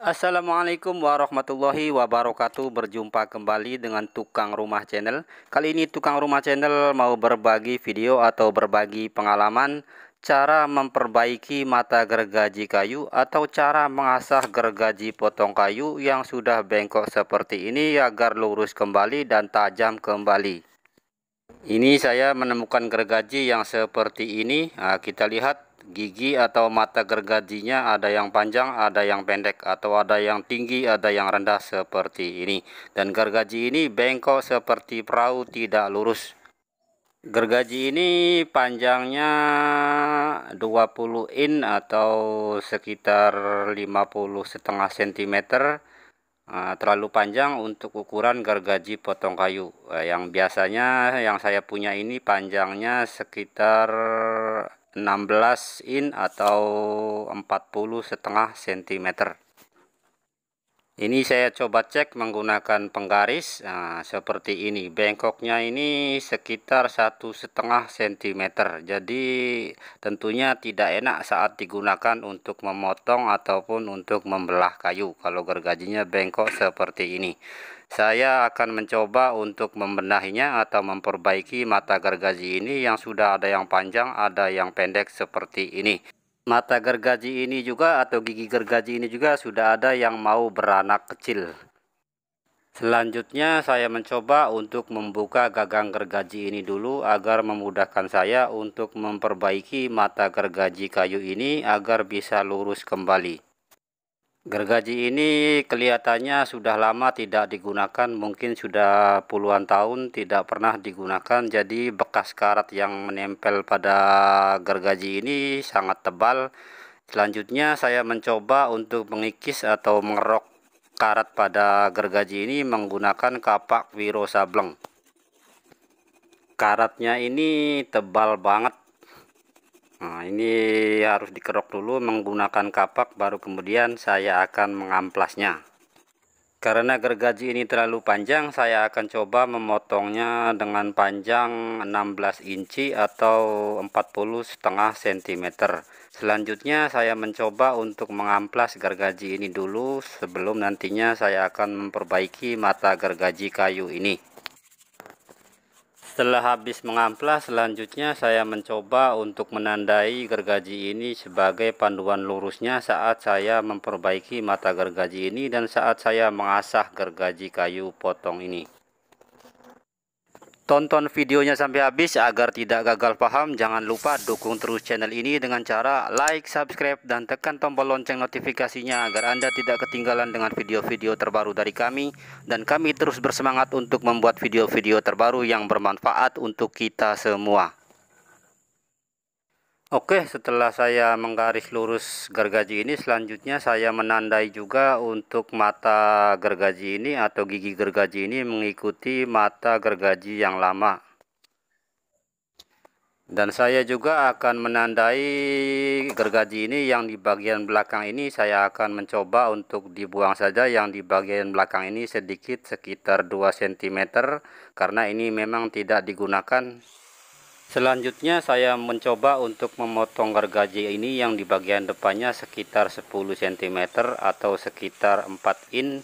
Assalamualaikum warahmatullahi wabarakatuh. Berjumpa kembali dengan Tukang Rumah Channel. Kali ini Tukang Rumah Channel mau berbagi video atau berbagi pengalaman cara memperbaiki mata gergaji kayu atau cara mengasah gergaji potong kayu yang sudah bengkok seperti ini agar lurus kembali dan tajam kembali. Ini saya menemukan gergaji yang seperti ini. Nah, kita lihat gigi atau mata gergajinya ada yang panjang, ada yang pendek, atau ada yang tinggi, ada yang rendah seperti ini. Dan gergaji ini bengkok seperti perahu, tidak lurus. Gergaji ini panjangnya 20 in atau sekitar 50,5 cm. Terlalu panjang untuk ukuran gergaji potong kayu. Yang biasanya yang saya punya ini panjangnya sekitar 16 in atau 40,5 cm. Ini saya coba cek menggunakan penggaris. Seperti ini, bengkoknya ini sekitar 1,5 cm. Jadi tentunya tidak enak saat digunakan untuk memotong ataupun untuk membelah kayu kalau gergajinya bengkok seperti ini. Saya akan mencoba untuk membenahinya atau memperbaiki mata gergaji ini yang sudah ada yang panjang, ada yang pendek seperti ini. Mata gergaji ini juga atau gigi gergaji ini juga sudah ada yang mau beranak kecil. Selanjutnya saya mencoba untuk membuka gagang gergaji ini dulu agar memudahkan saya untuk memperbaiki mata gergaji kayu ini agar bisa lurus kembali. Gergaji ini kelihatannya sudah lama tidak digunakan, mungkin sudah puluhan tahun tidak pernah digunakan, jadi bekas karat yang menempel pada gergaji ini sangat tebal. Selanjutnya saya mencoba untuk mengikis atau mengerok karat pada gergaji ini menggunakan kapak Wiro Sableng. Karatnya ini tebal banget. Ini harus dikerok dulu menggunakan kapak, baru kemudian saya akan mengamplasnya. Karena gergaji ini terlalu panjang, saya akan coba memotongnya dengan panjang 16 inci atau 40,5 cm. Selanjutnya saya mencoba untuk mengamplas gergaji ini dulu sebelum nantinya saya akan memperbaiki mata gergaji kayu ini. Setelah habis mengamplas, selanjutnya saya mencoba untuk menandai gergaji ini sebagai panduan lurusnya saat saya memperbaiki mata gergaji ini dan saat saya mengasah gergaji kayu potong ini. Tonton videonya sampai habis agar tidak gagal paham. Jangan lupa dukung terus channel ini dengan cara like, subscribe, dan tekan tombol lonceng notifikasinya agar Anda tidak ketinggalan dengan video-video terbaru dari kami. Dan kami terus bersemangat untuk membuat video-video terbaru yang bermanfaat untuk kita semua. Oke, setelah saya menggaris lurus gergaji ini, selanjutnya saya menandai juga untuk mata gergaji ini atau gigi gergaji ini mengikuti mata gergaji yang lama. Dan saya juga akan menandai gergaji ini yang di bagian belakang ini saya akan mencoba untuk dibuang saja. Yang di bagian belakang ini sedikit, sekitar 2 cm, karena ini memang tidak digunakan. Selanjutnya saya mencoba untuk memotong gergaji ini yang di bagian depannya sekitar 10 cm atau sekitar 4 in.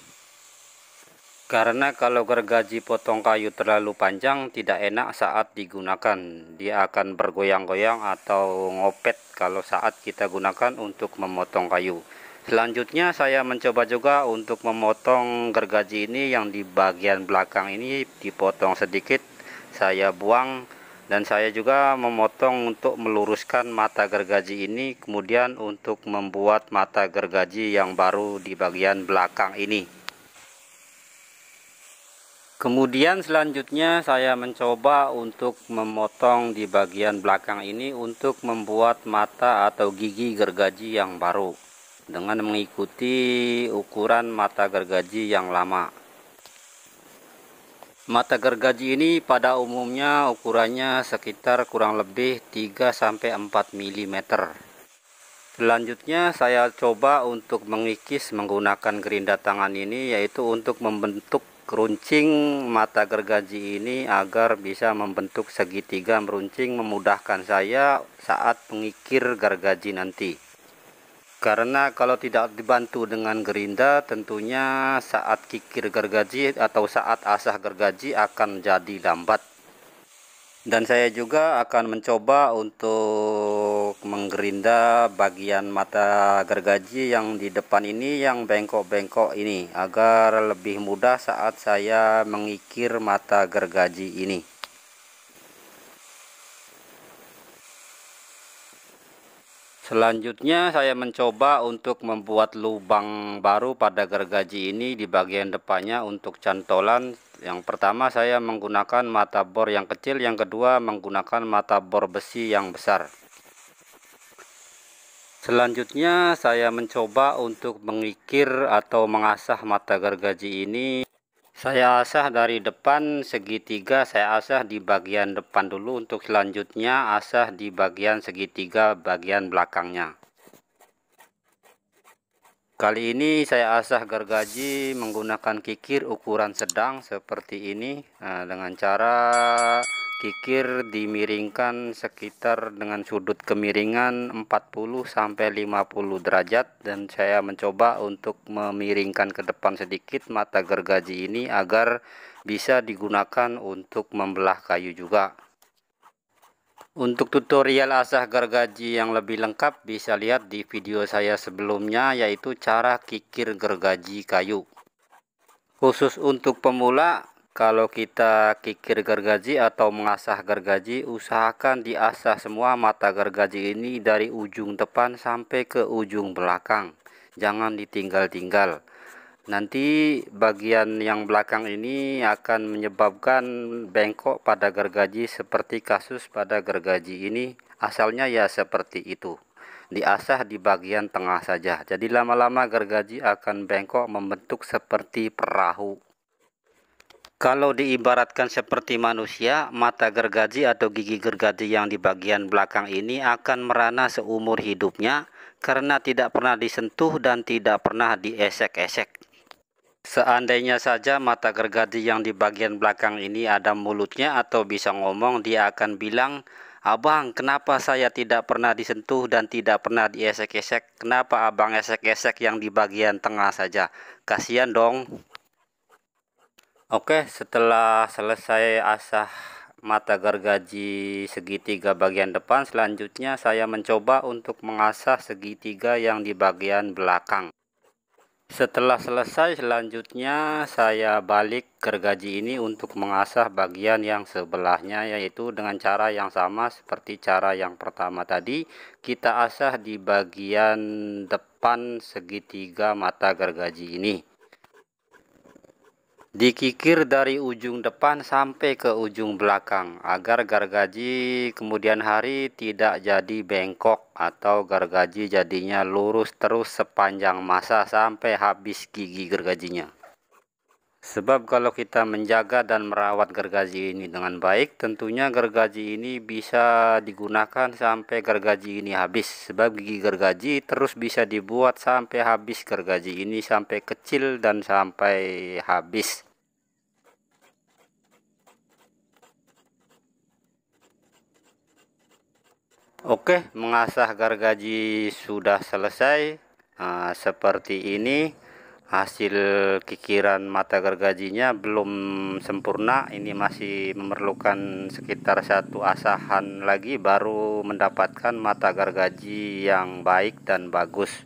Karena kalau gergaji potong kayu terlalu panjang tidak enak saat digunakan. Dia akan bergoyang-goyang atau ngopet kalau saat kita gunakan untuk memotong kayu. Selanjutnya saya mencoba juga untuk memotong gergaji ini yang di bagian belakang ini dipotong sedikit. Saya buang. Dan saya juga memotong untuk meluruskan mata gergaji ini, kemudian untuk membuat mata gergaji yang baru di bagian belakang ini. Kemudian selanjutnya saya mencoba untuk memotong di bagian belakang ini untuk membuat mata atau gigi gergaji yang baru dengan mengikuti ukuran mata gergaji yang lama. Mata gergaji ini pada umumnya ukurannya sekitar kurang lebih 3-4 mm. Selanjutnya saya coba untuk mengikis menggunakan gerinda tangan ini, yaitu untuk membentuk runcing mata gergaji ini agar bisa membentuk segitiga meruncing, memudahkan saya saat mengikir gergaji nanti. Karena kalau tidak dibantu dengan gerinda, tentunya saat kikir gergaji atau saat asah gergaji akan jadi lambat. Dan saya juga akan mencoba untuk menggerinda bagian mata gergaji yang di depan ini, yang bengkok-bengkok ini, agar lebih mudah saat saya mengikir mata gergaji ini. Selanjutnya saya mencoba untuk membuat lubang baru pada gergaji ini di bagian depannya untuk cantolan. Yang pertama saya menggunakan mata bor yang kecil, yang kedua menggunakan mata bor besi yang besar. Selanjutnya saya mencoba untuk mengikir atau mengasah mata gergaji ini. Saya asah dari depan segitiga, saya asah di bagian depan dulu, untuk selanjutnya asah di bagian segitiga bagian belakangnya. Kali ini saya asah gergaji menggunakan kikir ukuran sedang seperti ini, dengan cara kikir dimiringkan sekitar dengan sudut kemiringan 40-50 derajat, dan saya mencoba untuk memiringkan ke depan sedikit mata gergaji ini agar bisa digunakan untuk membelah kayu juga. Untuk tutorial asah gergaji yang lebih lengkap bisa lihat di video saya sebelumnya, yaitu cara kikir gergaji kayu. Khusus untuk pemula, kalau kita kikir gergaji atau mengasah gergaji, usahakan diasah semua mata gergaji ini dari ujung depan sampai ke ujung belakang. Jangan ditinggal-tinggal. Nanti bagian yang belakang ini akan menyebabkan bengkok pada gergaji seperti kasus pada gergaji ini. Asalnya ya seperti itu. Diasah di bagian tengah saja. Jadi lama-lama gergaji akan bengkok membentuk seperti perahu. Kalau diibaratkan seperti manusia, mata gergaji atau gigi gergaji yang di bagian belakang ini akan merana seumur hidupnya karena tidak pernah disentuh dan tidak pernah diesek-esek. Seandainya saja mata gergaji yang di bagian belakang ini ada mulutnya atau bisa ngomong, dia akan bilang, "Abang, kenapa saya tidak pernah disentuh dan tidak pernah diesek-esek? Kenapa abang esek-esek yang di bagian tengah saja? Kasihan dong." Oke, setelah selesai asah mata gergaji segitiga bagian depan, selanjutnya saya mencoba untuk mengasah segitiga yang di bagian belakang. Setelah selesai, selanjutnya saya balik gergaji ini untuk mengasah bagian yang sebelahnya, yaitu dengan cara yang sama seperti cara yang pertama tadi. Kita asah di bagian depan segitiga mata gergaji ini. Dikikir dari ujung depan sampai ke ujung belakang agar gergaji kemudian hari tidak jadi bengkok atau gergaji jadinya lurus terus sepanjang masa sampai habis gigi gergajinya. Sebab kalau kita menjaga dan merawat gergaji ini dengan baik, tentunya gergaji ini bisa digunakan sampai gergaji ini habis. Sebab gigi gergaji terus bisa dibuat sampai habis gergaji ini, sampai kecil dan sampai habis. Oke, mengasah gergaji sudah selesai. Seperti ini hasil kikiran mata gergajinya, belum sempurna. Ini masih memerlukan sekitar satu asahan lagi baru mendapatkan mata gergaji yang baik dan bagus.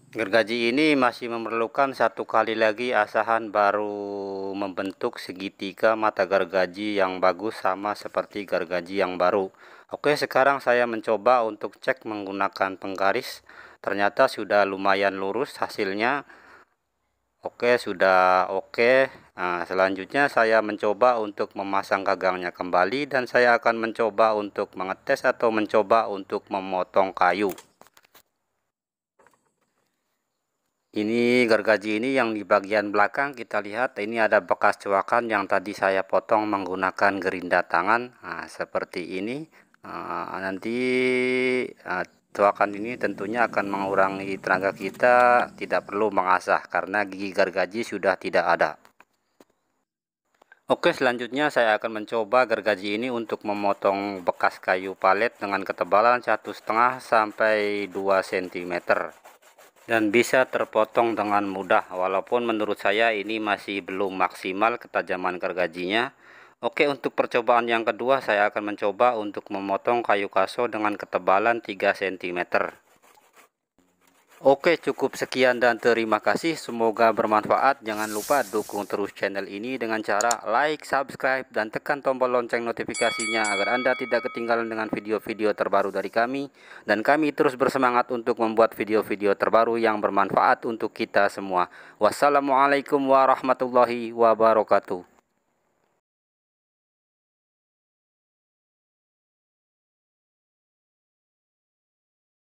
Gergaji ini masih memerlukan satu kali lagi asahan baru membentuk segitiga mata gergaji yang bagus, sama seperti gergaji yang baru. Oke, sekarang saya mencoba untuk cek menggunakan penggaris. Ternyata sudah lumayan lurus hasilnya. Oke, sudah oke. Selanjutnya saya mencoba untuk memasang gagangnya kembali, dan saya akan mencoba untuk mengetes atau mencoba untuk memotong kayu. Ini gergaji ini yang di bagian belakang, kita lihat ini ada bekas coakan yang tadi saya potong menggunakan gerinda tangan. Seperti ini. Nanti tuakan ini tentunya akan mengurangi tenaga kita, tidak perlu mengasah karena gigi gergaji sudah tidak ada. Oke, selanjutnya saya akan mencoba gergaji ini untuk memotong bekas kayu palet dengan ketebalan 1,5 sampai 2 cm dan bisa terpotong dengan mudah, walaupun menurut saya ini masih belum maksimal ketajaman gergajinya. Oke, untuk percobaan yang kedua saya akan mencoba untuk memotong kayu kaso dengan ketebalan 3 cm. Oke, cukup sekian dan terima kasih. Semoga bermanfaat. Jangan lupa dukung terus channel ini dengan cara like, subscribe, dan tekan tombol lonceng notifikasinya agar Anda tidak ketinggalan dengan video-video terbaru dari kami. Dan kami terus bersemangat untuk membuat video-video terbaru yang bermanfaat untuk kita semua. Wassalamualaikum warahmatullahi wabarakatuh.